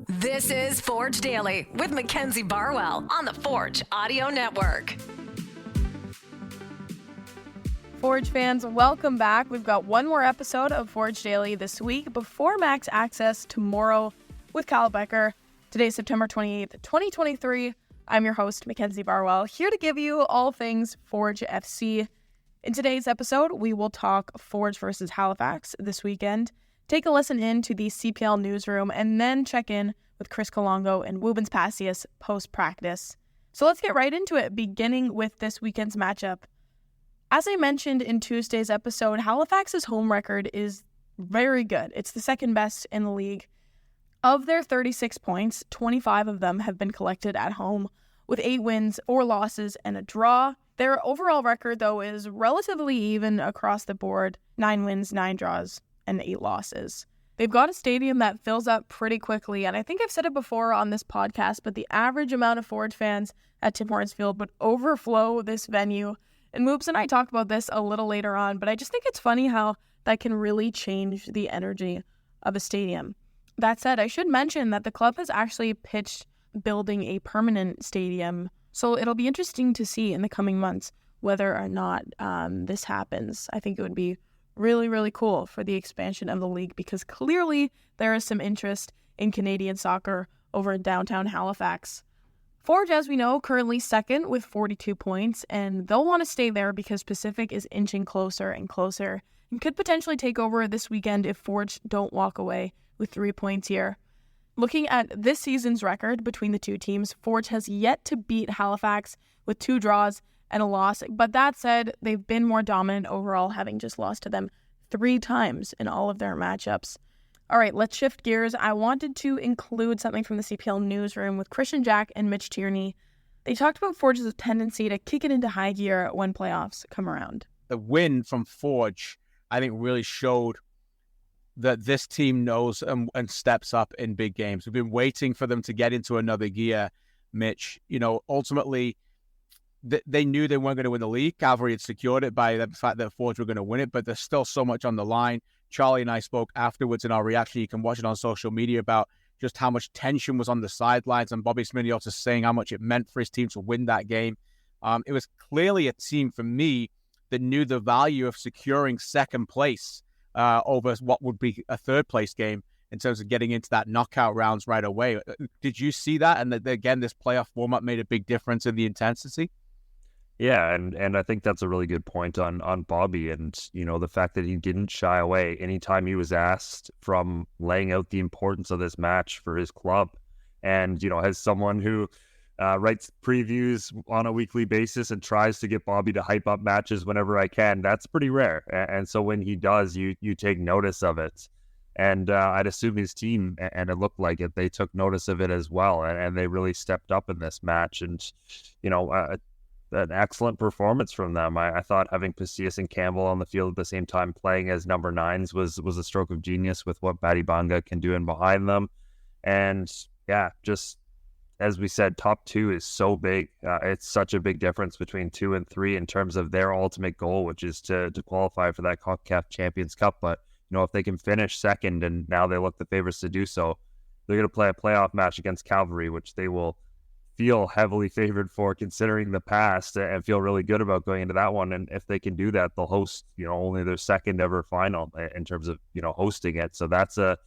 This is Forge Daily with Mackenzie Barwell on the Forge Audio Network. Forge fans, welcome back. We've got one more episode of Forge Daily this week before Max Access tomorrow with Kyle Becker. Today's September 28th, 2023. I'm your host, Mackenzie Barwell, here to give you all things Forge FC. In today's episode, we will talk Forge versus Halifax this weekend, take a listen in to the CPL newsroom, and then check in with Chris Kalongo and Woobens Pacius post-practice. So let's get right into it, beginning with this weekend's matchup. As I mentioned in Tuesday's episode, Halifax's home record is very good. It's the second best in the league. Of their 36 points, 25 of them have been collected at home, with 8 wins, 4 losses, and a draw. Their overall record, though, is relatively even across the board: 9 wins, 9 draws, and 8 losses. They've got a stadium that fills up pretty quickly, and I think I've said it before on this podcast, but the average amount of Forge fans at Tim Hortons Field would overflow this venue. And Moobs and I talked about this a little later on, but I just think it's funny how that can really change the energy of a stadium. That said, I should mention that the club has actually pitched building a permanent stadium, so it'll be interesting to see in the coming months whether or not this happens. I think it would be really, really cool for the expansion of the league because clearly there is some interest in Canadian soccer over in downtown Halifax. Forge, as we know, currently second with 42 points, and they'll want to stay there because Pacific is inching closer and closer and could potentially take over this weekend if Forge don't walk away with 3 points here. Looking at this season's record between the two teams, Forge has yet to beat Halifax with 2 draws and a loss. But that said, they've been more dominant overall, having just lost to them 3 times in all of their matchups. All right, let's shift gears. I wanted to include something from the CPL newsroom with Christian Jack and Mitch Tierney. They talked about Forge's tendency to kick it into high gear when playoffs come around. The win from Forge, I think, really showed that this team knows and steps up in big games. We've been waiting for them to get into another gear, Mitch. Ultimately, they knew they weren't going to win the league. Calvary had secured it by the fact that Forge were going to win it, but there's still so much on the line. Charlie and I spoke afterwards in our reaction. You can watch it on social media about just how much tension was on the sidelines, and Bobby Sminiotis also saying how much it meant for his team to win that game. It was clearly a team, for me, that knew the value of securing second place over what would be a third place game in terms of getting into that knockout rounds right away. Did you see that? And that, again, this playoff warm-up made a big difference in the intensity? Yeah, and I think that's a really good point on Bobby, and the fact that he didn't shy away anytime he was asked from laying out the importance of this match for his club. And as someone who writes previews on a weekly basis and tries to get Bobby to hype up matches whenever I can, that's pretty rare. And so when he does, you take notice of it. And I'd assume his team, and it looked like it, they took notice of it as well, and they really stepped up in this match. And an excellent performance from them. I thought having Pacius and Campbell on the field at the same time playing as number 9s was a stroke of genius with what Batibanga can do in behind them. And yeah, just as we said, top 2 is so big. It's such a big difference between 2 and 3 in terms of their ultimate goal, which is to qualify for that CONCACAF Champions Cup. But if they can finish second, and now they look the favorites to do so, they're going to play a playoff match against Calvary, which they will feel heavily favored for considering the past, and feel really good about going into that one. And if they can do that, they'll host only their second ever final in terms of hosting it. So that's a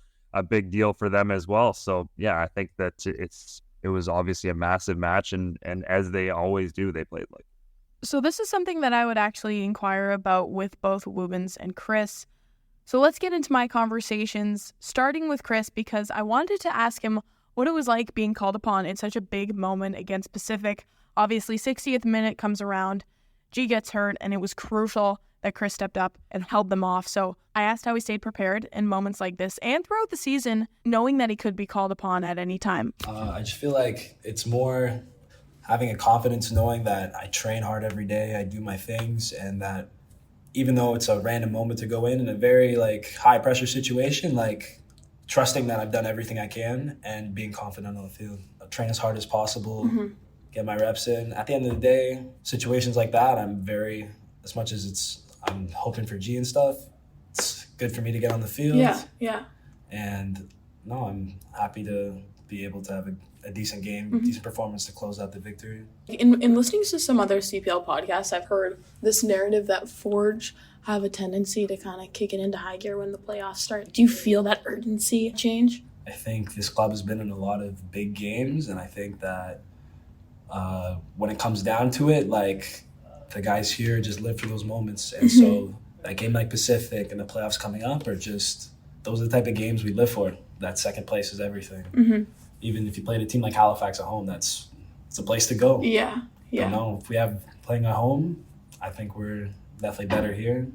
big deal for them as well. So yeah, I think that it was obviously a massive match, and as they always do, they played like. So this is something that I would actually inquire about with both Woobens and Chris. So let's get into my conversations, starting with Chris, because I wanted to ask him what it was like being called upon in such a big moment against Pacific. Obviously, 60th minute comes around, G gets hurt, and it was crucial that Chris stepped up and held them off. So I asked how he stayed prepared in moments like this and throughout the season, knowing that he could be called upon at any time. I just feel like it's more having a confidence knowing that I train hard every day, I do my things, and that even though it's a random moment to go in a very high pressure situation, trusting that I've done everything I can and being confident on the field. I train as hard as possible, get my reps in. At the end of the day, situations like that, as much as I'm hoping for G and stuff, it's good for me to get on the field. Yeah. And no, I'm happy to be able to have a decent game, decent performance to close out the victory. In listening to some other CPL podcasts, I've heard this narrative that Forge have a tendency to kind of kick it into high gear when the playoffs start. Do you feel that urgency change? I think this club has been in a lot of big games, and I think that when it comes down to it, like, the guys here just live for those moments. And so that game like Pacific and the playoffs coming up are just, those are the type of games we live for. That second place is everything. Even if you played a team like Halifax at home, it's a place to go. Yeah. You know, if we have playing at home, I think we're definitely better here.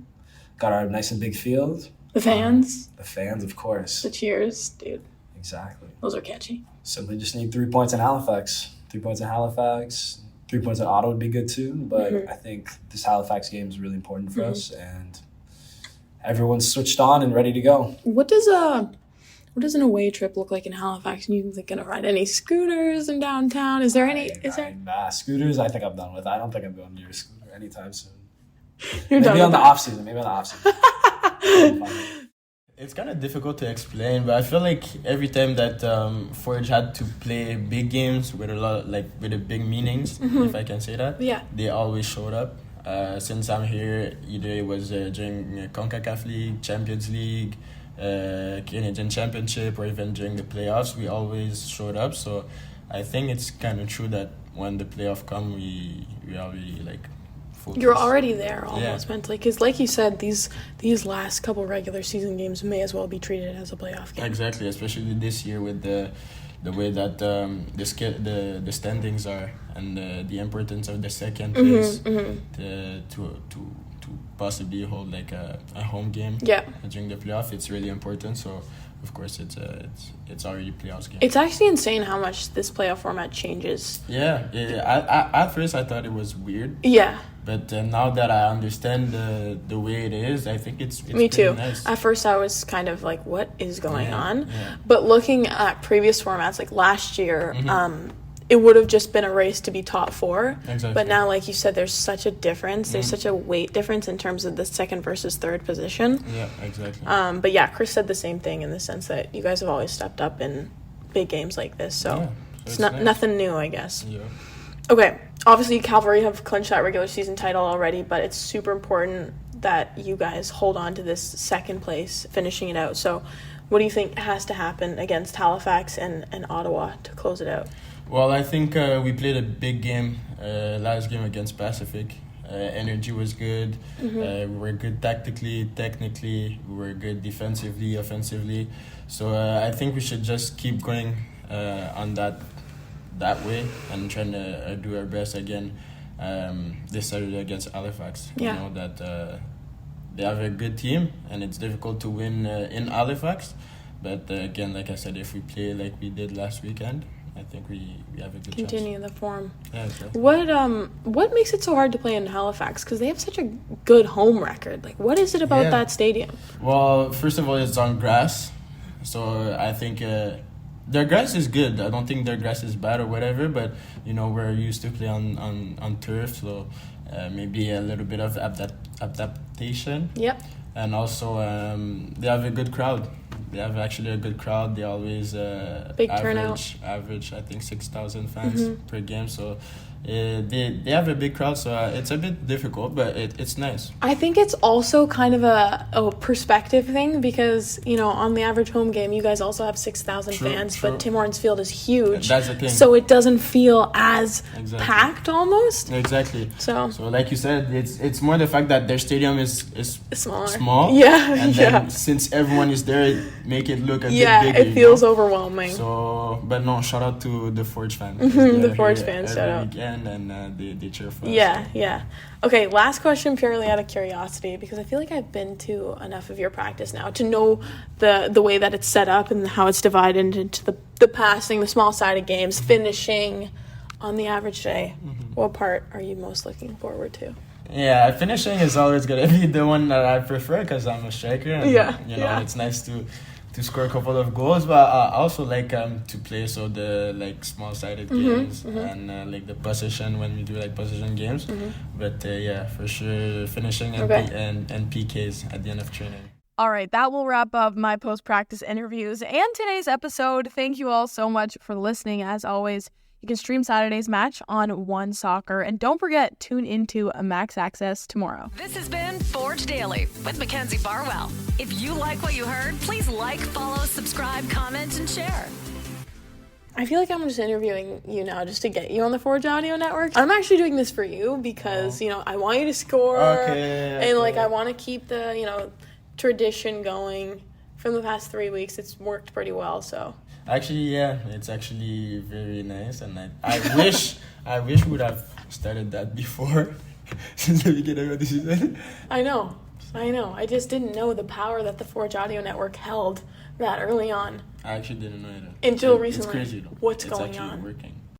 Got our nice and big field. The fans. The fans, of course. The cheers, dude. Exactly. Those are catchy. Simply just need 3 points in Halifax. 3 points in Halifax. 3 points in Ottawa would be good too. But I think this Halifax game is really important for us, and everyone's switched on and ready to go. What does an away trip look like in Halifax? Are you gonna ride any scooters in downtown? Is there any? Nah, scooters, I think I'm done with. I don't think I'm going near a scooter anytime soon. You're Maybe done on the with off season. It's kind of difficult to explain, but I feel like every time that Forge had to play big games with a lot, like with the big meanings, if I can say that, they always showed up. Since I'm here, either it was during CONCACAF League, Champions League, Canadian Championship, or even during the playoffs, we always showed up. So I think it's kind of true that when the playoff come, we already like focus. You're already there almost mentally, because like you said, these last couple regular season games may as well be treated as a playoff game. Exactly, especially this year with the way that the standings are, and the importance of the second place to possibly hold like a home game during the playoff. It's really important. So of course it's already playoffs game. It's actually insane how much this playoff format changes. Yeah. I at first I thought it was weird. Yeah. But now that I understand the way it is, I think it's Me too. Nice. At first I was kind of like, what is going on? Yeah. But looking at previous formats, like last year, it would have just been a race to be top four. Exactly. But now, like you said, there's such a difference. There's such a weight difference in terms of the second versus third position. Yeah, exactly. But yeah, Chris said the same thing in the sense that you guys have always stepped up in big games like this. So it's not nice. Nothing new, I guess. Yeah. Okay, obviously Cavalry have clinched that regular season title already, but it's super important that you guys hold on to this second place, finishing it out. So what do you think has to happen against Halifax and Ottawa to close it out? Well, I think we played a big game last game against Pacific. Energy was good. We were good tactically, technically. We were good defensively, offensively. So I think we should just keep going on that way and trying to do our best again this Saturday against Halifax. Yeah. You know that they have a good team and it's difficult to win in Halifax. But again, like I said, if we play like we did last weekend, I think we have a good Continue chance. the form. Yeah, exactly. What makes it so hard to play in Halifax? Because they have such a good home record. Like, what is it about that stadium? Well, first of all, it's on grass. So I think their grass is good. I don't think their grass is bad or whatever, but, you know, we're used to play on turf, so maybe a little bit of adaptation. Yep. And also, they have a good crowd. They have actually a good crowd. They always Big turnout. Average, I think, 6,000 fans per game. So they have a big crowd, so it's a bit difficult, but it's nice. I think it's also kind of a perspective thing because, you know, on the average home game, you guys also have 6,000 fans, but Tim Hortons Field is huge. That's the thing. So it doesn't feel as packed almost. Exactly. So like you said, it's more the fact that their stadium is smaller. Small. Yeah. And then since everyone is there, it make it look a bit bigger. Yeah, it feels overwhelming. So, but no, shout out to the Forge fans. The Forge fans, shout out. Weekend and they cheer for us. Yeah. Okay, last question purely out of curiosity because I feel like I've been to enough of your practice now to know the way that it's set up and how it's divided into the passing, the small-sided games, finishing on the average day. What part are you most looking forward to? Yeah, finishing is always going to be the one that I prefer because I'm a striker. And, you know, it's nice to score a couple of goals, but I also like to play the like small-sided games and like the possession when we do like possession games. But yeah, for sure finishing and PKs at the end of training. All right, that will wrap up my post-practice interviews and today's episode. Thank you all so much for listening. As always, you can stream Saturday's match on One Soccer. And don't forget, tune into Max Access tomorrow. This has been Forge Daily with Mackenzie Barwell. If you like what you heard, please like, follow, subscribe, comment, and share. I feel like I'm just interviewing you now just to get you on the Forge Audio Network. I'm actually doing this for you because, I want you to score. Okay. And, I want to keep the, tradition going from the past 3 weeks. It's worked pretty well, so. Actually, yeah, it's actually very nice, and I wish we would have started that before, since the beginning of the season. I know. I just didn't know the power that the Forge Audio Network held that early on. I actually didn't know either. Until recently. It's crazy, though. What's going on? It's actually working.